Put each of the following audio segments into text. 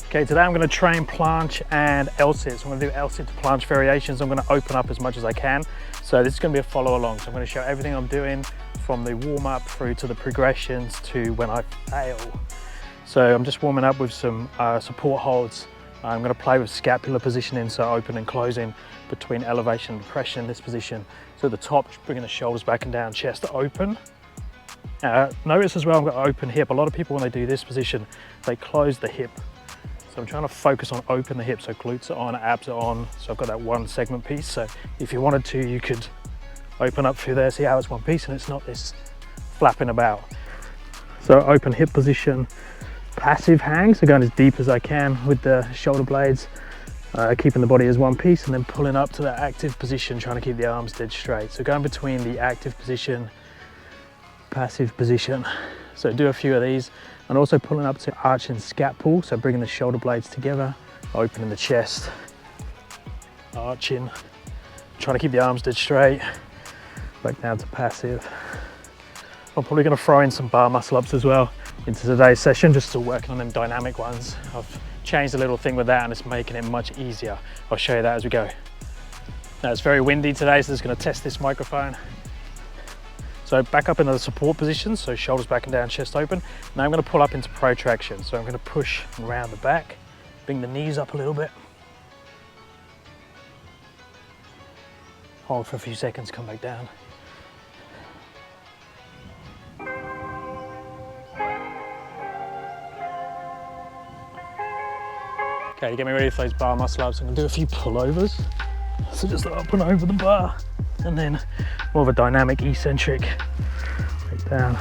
Okay, today I'm going to train planche and L-sit. So I'm going to do L-sit to planche variations. I'm going to open up as much as I can. So this is going to be a follow along. So I'm going to show everything I'm doing from the warm up through to the progressions to when I fail. So I'm just warming up with some support holds. I'm going to play with scapula positioning, so open and closing between elevation and depression in this position. So at the top, bringing the shoulders back and down, chest open. Notice as well, I'm going to open hip. A lot of people, when they do this position, they close the hip. So I'm trying to focus on open the hip, so glutes are on, abs are on. So I've got that one segment piece. So if you wanted to, you could open up through there, see how it's one piece and it's not this flapping about. So open hip position, passive hang, so going as deep as I can with the shoulder blades, keeping the body as one piece, and then pulling up to that active position, trying to keep the arms dead straight. So going between the active position, passive position. So do a few of these, and also pulling up to arch and scapula, so bringing the shoulder blades together, opening the chest, arching, trying to keep the arms dead straight, back down to passive. I'm probably going to throw in some bar muscle ups as well into today's session, just still working on them dynamic ones. I've changed a little thing with that and it's making it much easier. I'll show you that as we go. Now it's very windy today, so just going to test this microphone. So back up into the support position, so shoulders back and down, chest open. Now I'm going to pull up into protraction. So I'm going to push around the back, bring the knees up a little bit. Hold for a few seconds, come back down. Okay, to get me ready for those bar muscle ups, I'm going to do a few pullovers. So just up and over the bar, and then more of a dynamic eccentric, right down.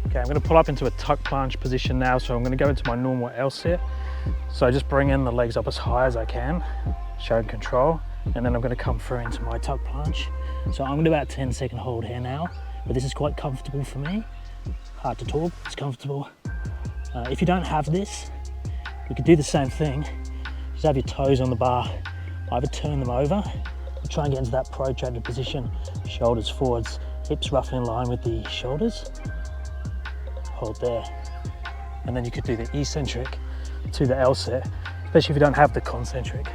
Okay, I'm going to pull up into a tuck planche position now, so I'm going to go into my normal L-sit. So just bring in the legs up as high as I can, showing control, and then I'm going to come through into my tuck planche. So I'm going to do about a 10-second hold here now, but this is quite comfortable for me. Hard to talk, it's comfortable. If you don't have this, you could do the same thing. Just have your toes on the bar, either turn them over, or try and get into that protracted position, shoulders forwards, hips roughly in line with the shoulders. Hold there. And then you could do the eccentric to the L-sit, especially if you don't have the concentric.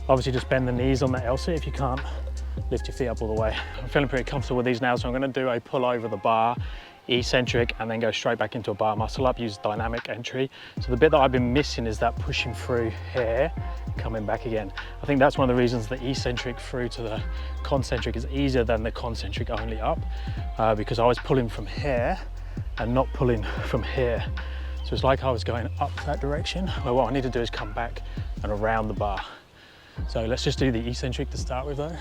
Obviously just bend the knees on the L-sit if you can't lift your feet up all the way. I'm feeling pretty comfortable with these now, so I'm going to do a pull over the bar, eccentric, and then go straight back into a bar muscle up, use dynamic entry. So the bit that I've been missing is that pushing through here, coming back again. I think that's one of the reasons the eccentric through to the concentric is easier than the concentric only up, because I was pulling from here and not pulling from here. So it's like I was going up that direction, where what I need to do is come back and around the bar. So let's just do the eccentric to start with though.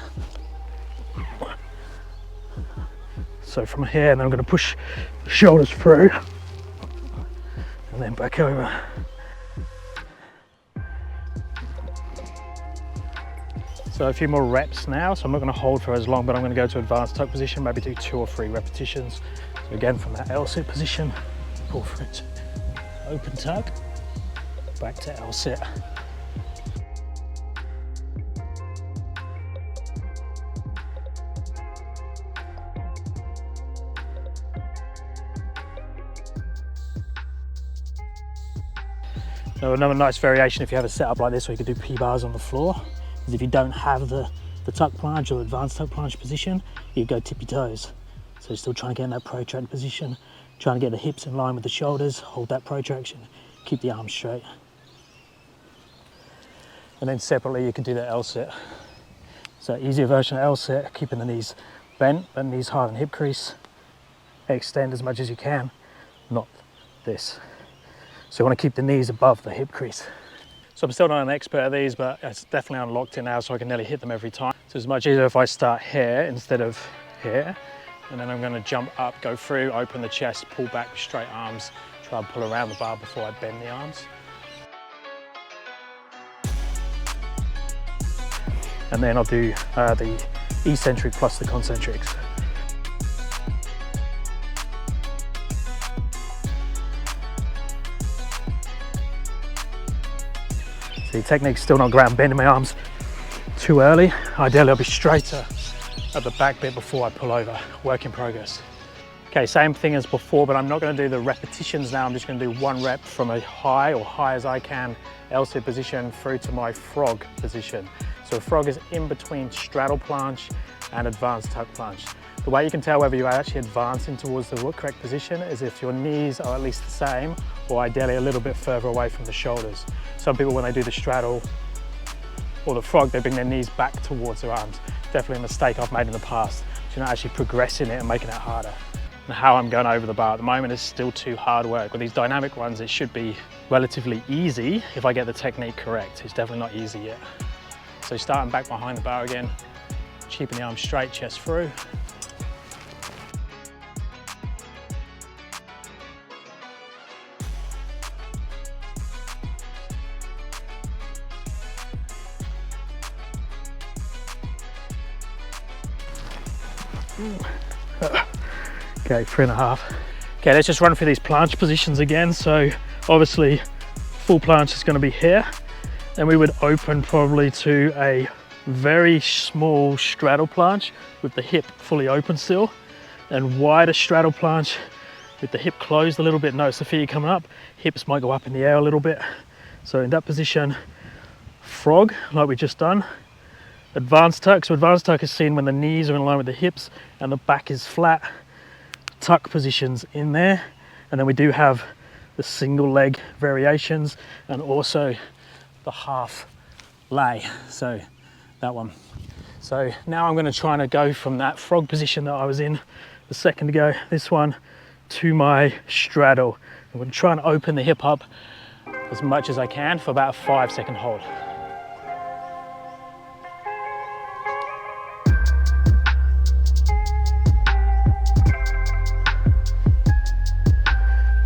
So from here, and then I'm going to push the shoulders through and then back over. So a few more reps now, so I'm not going to hold for as long, but I'm going to go to advanced tuck position, maybe do 2 or 3 repetitions. So again, from that L-sit position, pull through to open tuck, back to L-sit. So another nice variation if you have a setup like this where you could do P-bars on the floor, is if you don't have the tuck planche or advanced tuck planche position, you go tippy toes. So you're still trying to get in that protracted position, trying to get the hips in line with the shoulders, hold that protraction, keep the arms straight. And then separately you can do the L-sit. So easier version of L-sit, keeping the knees bent, bend knees higher than hip crease, extend as much as you can, not this. So you want to keep the knees above the hip crease. So I'm still not an expert at these, but it's definitely unlocked in now, so I can nearly hit them every time. So it's much easier if I start here instead of here. And then I'm going to jump up, go through, open the chest, pull back with straight arms, try and pull around the bar before I bend the arms. And then I'll do the eccentric plus the concentrics. See, technique's still not great. I'm bending my arms too early. Ideally, I'll be straighter at the back bit before I pull over. Work in progress. Okay, same thing as before, but I'm not going to do the repetitions now. I'm just going to do 1 rep from a high, or high as I can, L-sit position through to my frog position. So a frog is in between straddle planche and advanced tuck planche. The way you can tell whether you're actually advancing towards the correct position is if your knees are at least the same, or ideally a little bit further away from the shoulders. Some people, when they do the straddle or the frog, they bring their knees back towards their arms. Definitely a mistake I've made in the past. You're not actually progressing it and making it harder. And how I'm going over the bar at the moment is still too hard work. With these dynamic ones, it should be relatively easy if I get the technique correct. It's definitely not easy yet. So starting back behind the bar again, keeping the arms straight, chest through. Okay, 3.5. Okay, let's just run through these planche positions again. So obviously full planche is going to be here. Then we would open probably to a very small straddle planche with the hip fully open still, and wider straddle planche with the hip closed a little bit. Notice the feet coming up, hips might go up in the air a little bit. So in that position, frog like we just done. Advanced tuck, so advanced tuck is seen when the knees are in line with the hips and the back is flat. Tuck positions in there, and then we do have the single leg variations and also the half lay, so that one. So now I'm going to try and go from that frog position that I was in a second ago, this one, to my straddle. I'm going to try and open the hip up as much as I can for about a 5-second hold.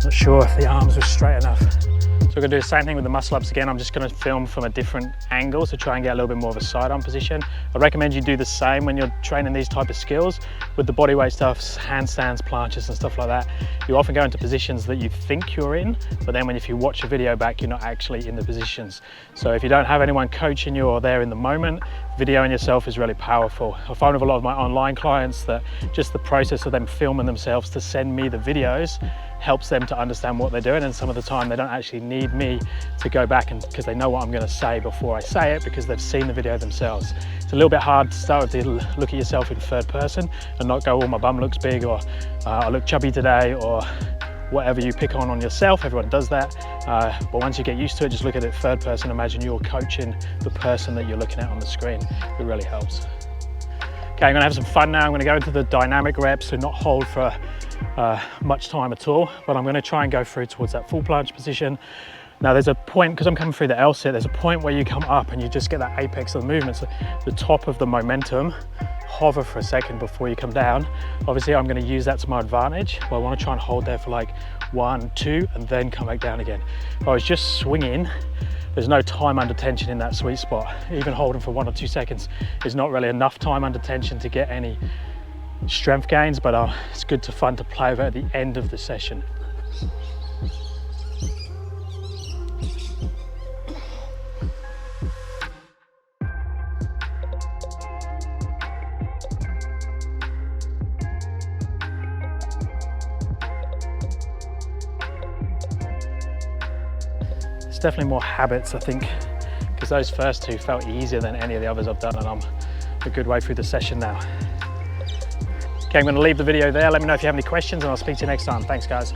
Not sure if the arms were straight enough. So we're going to do the same thing with the muscle ups again. I'm just going to film from a different angle to try and get a little bit more of a side arm position. I recommend you do the same when you're training these type of skills. With the bodyweight stuff, handstands, planches and stuff like that, you often go into positions that you think you're in, but then if you watch a video back, you're not actually in the positions. So if you don't have anyone coaching you or there in the moment, videoing yourself is really powerful. I find with a lot of my online clients that just the process of them filming themselves to send me the videos helps them to understand what they're doing, and some of the time they don't actually need me to go back and because they know what I'm going to say before I say it because they've seen the video themselves. It's a little bit hard to start with to look at yourself in third person and not go, oh, my bum looks big, or I look chubby today, or whatever you pick on yourself. Everyone does that, but once you get used to it, just look at it third person. Imagine you're coaching the person that you're looking at on the screen. It really helps. Okay, I'm going to have some fun now. I'm going to go into the dynamic reps and not hold for much time at all, but I'm going to try and go through towards that full planche position. Now there's a point, because I'm coming through the L-sit, there's a point where you come up and you just get that apex of the movement, so the top of the momentum, hover for a second before you come down. Obviously I'm going to use that to my advantage, but I want to try and hold there for like 1, 2 and then come back down again. If I was just swinging, there's no time under tension in that sweet spot. Even holding for 1 or 2 seconds is not really enough time under tension to get any strength gains, but it's good to fun to play over at the end of the session. It's definitely more habits, I think, because those first 2 felt easier than any of the others I've done, and I'm a good way through the session now. Okay, I'm going to leave the video there. Let me know if you have any questions and I'll speak to you next time. Thanks, guys.